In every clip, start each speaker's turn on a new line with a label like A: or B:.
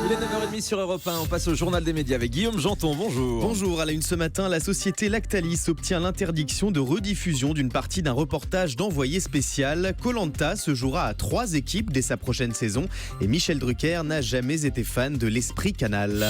A: Il est 9h30 sur Europe 1, on passe au journal des médias avec Guillaume Janton, bonjour.
B: Bonjour, à la une ce matin, la société Lactalis obtient l'interdiction de rediffusion d'une partie d'un reportage d'Envoyé spécial. Koh-Lanta se jouera à 3 équipes dès sa prochaine saison et Michel Drucker n'a jamais été fan de l'Esprit Canal.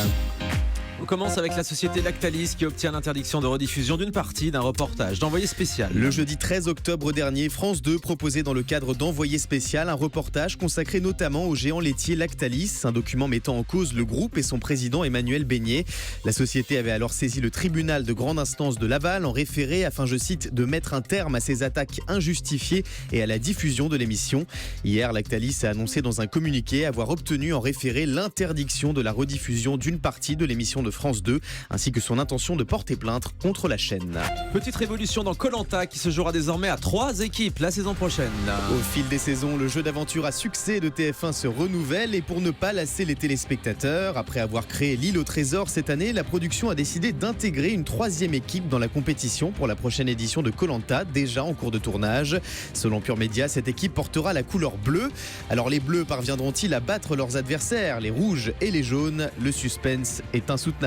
A: On commence avec la société Lactalis qui obtient l'interdiction de rediffusion d'une partie d'un reportage d'Envoyé spécial.
B: Le jeudi 13 octobre dernier, France 2 proposait dans le cadre d'Envoyé spécial un reportage consacré notamment au géant laitier Lactalis, un document mettant en cause le groupe et son président Emmanuel Beignet. La société avait alors saisi le tribunal de grande instance de Laval en référé afin, je cite, de mettre un terme à ces attaques injustifiées et à la diffusion de l'émission. Hier, Lactalis a annoncé dans un communiqué avoir obtenu en référé l'interdiction de la rediffusion d'une partie de l'émission de France 2, ainsi que son intention de porter plainte contre la chaîne.
A: Petite révolution dans Koh-Lanta qui se jouera désormais à 3 équipes la saison prochaine.
B: Au fil des saisons, le jeu d'aventure à succès de TF1 se renouvelle et pour ne pas lasser les téléspectateurs, après avoir créé l'île au trésor cette année, la production a décidé d'intégrer une 3e équipe dans la compétition pour la prochaine édition de Koh-Lanta, déjà en cours de tournage. Selon Pure Média, cette équipe portera la couleur bleue. Alors les bleus parviendront-ils à battre leurs adversaires, les rouges et les jaunes? Le suspense est insoutenable.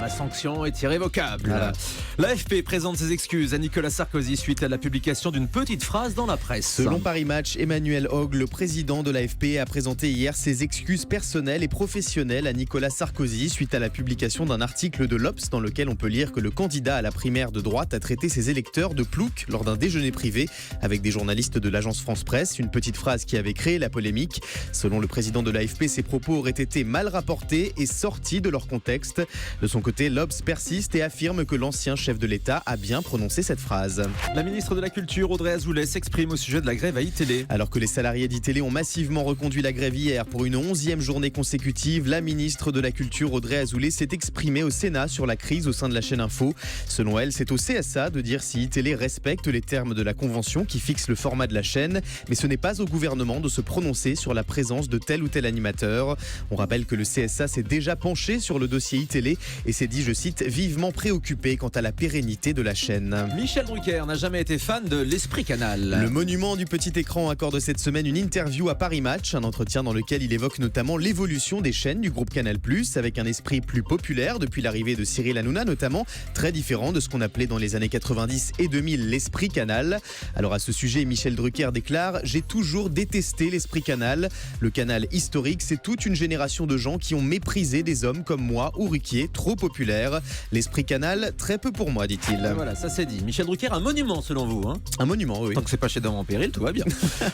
A: Ma sanction est irrévocable.
B: Voilà.
A: L'AFP présente ses excuses à Nicolas Sarkozy suite à la publication d'une petite phrase dans la presse.
B: Selon Paris Match, Emmanuel Hogue, le président de l'AFP, a présenté hier ses excuses personnelles et professionnelles à Nicolas Sarkozy suite à la publication d'un article de l'Obs dans lequel on peut lire que le candidat à la primaire de droite a traité ses électeurs de ploucs lors d'un déjeuner privé avec des journalistes de l'agence France Presse. Une petite phrase qui avait créé la polémique. Selon le président de l'AFP, ses propos auraient été mal rapportés et sortis de leur contexte. De son côté, l'Obs persiste et affirme que l'ancien chef de l'État a bien prononcé cette phrase.
A: La ministre de la Culture, Audrey Azoulay, s'exprime au sujet de la grève à iTélé.
B: Alors que les salariés d'iTélé ont massivement reconduit la grève hier pour une 11e journée consécutive, la ministre de la Culture, Audrey Azoulay, s'est exprimée au Sénat sur la crise au sein de la chaîne Info. Selon elle, c'est au CSA de dire si iTélé respecte les termes de la convention qui fixe le format de la chaîne, mais ce n'est pas au gouvernement de se prononcer sur la présence de tel ou tel animateur. On rappelle que le CSA s'est déjà penché sur le dossier iTélé et s'est dit, je cite, vivement préoccupé quant à la pérennité de la chaîne.
A: Michel Drucker n'a jamais été fan de l'Esprit Canal.
B: Le monument du petit écran accorde cette semaine une interview à Paris Match, un entretien dans lequel il évoque notamment l'évolution des chaînes du groupe Canal+, avec un esprit plus populaire depuis l'arrivée de Cyril Hanouna notamment, très différent de ce qu'on appelait dans les années 90 et 2000 l'Esprit Canal. Alors à ce sujet, Michel Drucker déclare « J'ai toujours détesté l'Esprit Canal. Le canal historique, c'est toute une génération de gens qui ont méprisé des hommes comme moi ou Ruquier, trop populaire. L'Esprit Canal, très peu pour moi, dit-il. »
A: Voilà, ça c'est dit. Michel Drucker, un monument selon vous, hein?
B: Un monument, oui.
A: Tant que c'est pas chez Dame en péril, tout va bien.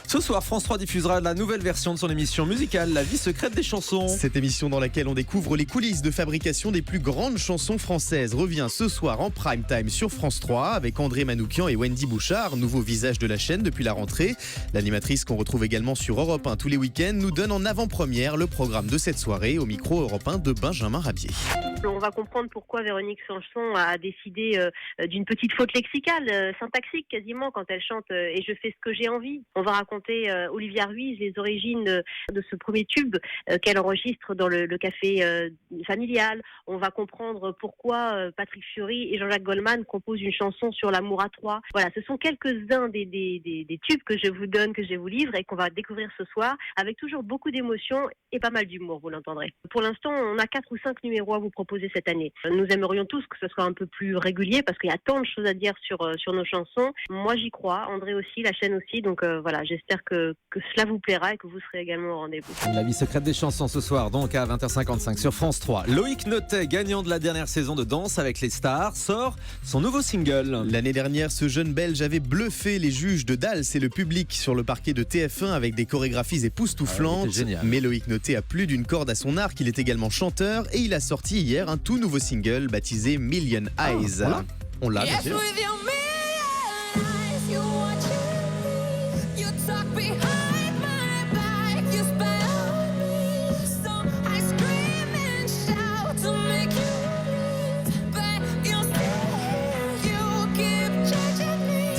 A: Ce soir, France 3 diffusera la nouvelle version de son émission musicale, La vie secrète des chansons.
B: Cette émission dans laquelle on découvre les coulisses de fabrication des plus grandes chansons françaises revient ce soir en prime time sur France 3 avec André Manoukian et Wendy Bouchard, nouveau visage de la chaîne depuis la rentrée. L'animatrice qu'on retrouve également sur Europe 1 tous les week-ends nous donne en avant-première le programme de cette soirée au micro Europe 1 de Benjamin Rabier.
C: On va comprendre pourquoi Véronique Sanson a décidé d'une petite faute lexicale, syntaxique quasiment, quand elle chante et je fais ce que j'ai envie. On va raconter Olivia Ruiz, les origines de ce premier tube qu'elle enregistre dans le café familial. On va comprendre pourquoi Patrick Fiori et Jean-Jacques Goldman composent une chanson sur l'amour à trois. Voilà, ce sont quelques-uns des tubes que je vous donne, que je vous livre et qu'on va découvrir ce soir avec toujours beaucoup d'émotion et pas mal d'humour, vous l'entendrez. Pour l'instant, on a 4 ou 5 numéros à vous proposer cette année. Nous aimerions tous que ce soit un peu plus régulier parce qu'il y a tant de choses à dire sur nos chansons. Moi, j'y crois. André aussi, la chaîne aussi. Donc voilà, j'espère que cela vous plaira et que vous serez également au rendez-vous.
A: La vie secrète des chansons ce soir, donc à 20h55 sur France 3. Loïc Notet, gagnant de la dernière saison de Danse avec les stars, sort son nouveau single.
B: L'année dernière, ce jeune Belge avait bluffé les juges de Dals et le public sur le parquet de TF1 avec des chorégraphies époustouflantes. Mais Loïc Notet a plus d'une corde à son arc. Il est également chanteur et il a sorti hier un tout nouveau single baptisé Million Eyes. On l'a, bien sûr.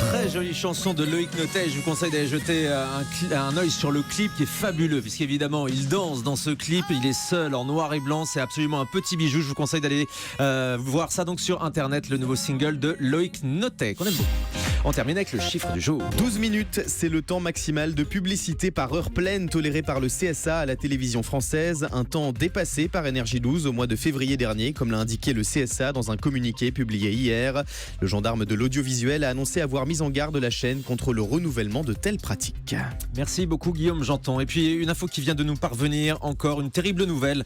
A: Très jolie chanson de Loïc Notet. Je vous conseille d'aller jeter un œil sur le clip qui est fabuleux, puisqu'évidemment il danse dans ce clip, il est seul en noir et blanc, c'est absolument un petit bijou. Je vous conseille d'aller voir ça donc sur internet, le nouveau single de Loïc Notet qu'on aime beaucoup. On termine avec le chiffre du jour.
B: 12 minutes, c'est le temps maximal de publicité par heure pleine toléré par le CSA à la télévision française. Un temps dépassé par Énergie 12 au mois de février dernier, comme l'a indiqué le CSA dans un communiqué publié hier. Le gendarme de l'audiovisuel a annoncé avoir mis en garde la chaîne contre le renouvellement de telles pratiques.
A: Merci beaucoup Guillaume Janton. Et puis une info qui vient de nous parvenir, encore une terrible nouvelle.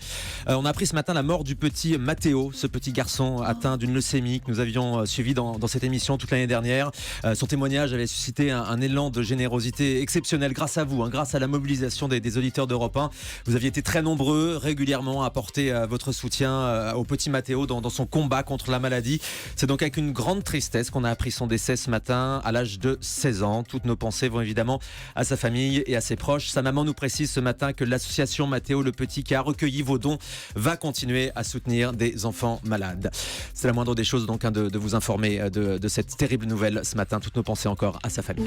A: On a appris ce matin la mort du petit Matteo, ce petit garçon atteint d'une leucémie que nous avions suivi dans cette émission toute l'année dernière. Son témoignage avait suscité un élan de générosité exceptionnel grâce à vous, grâce à la mobilisation des auditeurs d'Europe 1. Vous aviez été très nombreux régulièrement à apporter votre soutien au petit Matteo dans son combat contre la maladie. C'est donc avec une grande tristesse qu'on a appris son décès ce matin à l'âge de 16 ans. Toutes nos pensées vont évidemment à sa famille et à ses proches. Sa maman nous précise ce matin que l'association Matteo le Petit, qui a recueilli vos dons, va continuer à soutenir des enfants malades. C'est la moindre des choses donc de vous informer de cette terrible nouvelle ce matin. Toutes nos pensées encore à sa famille.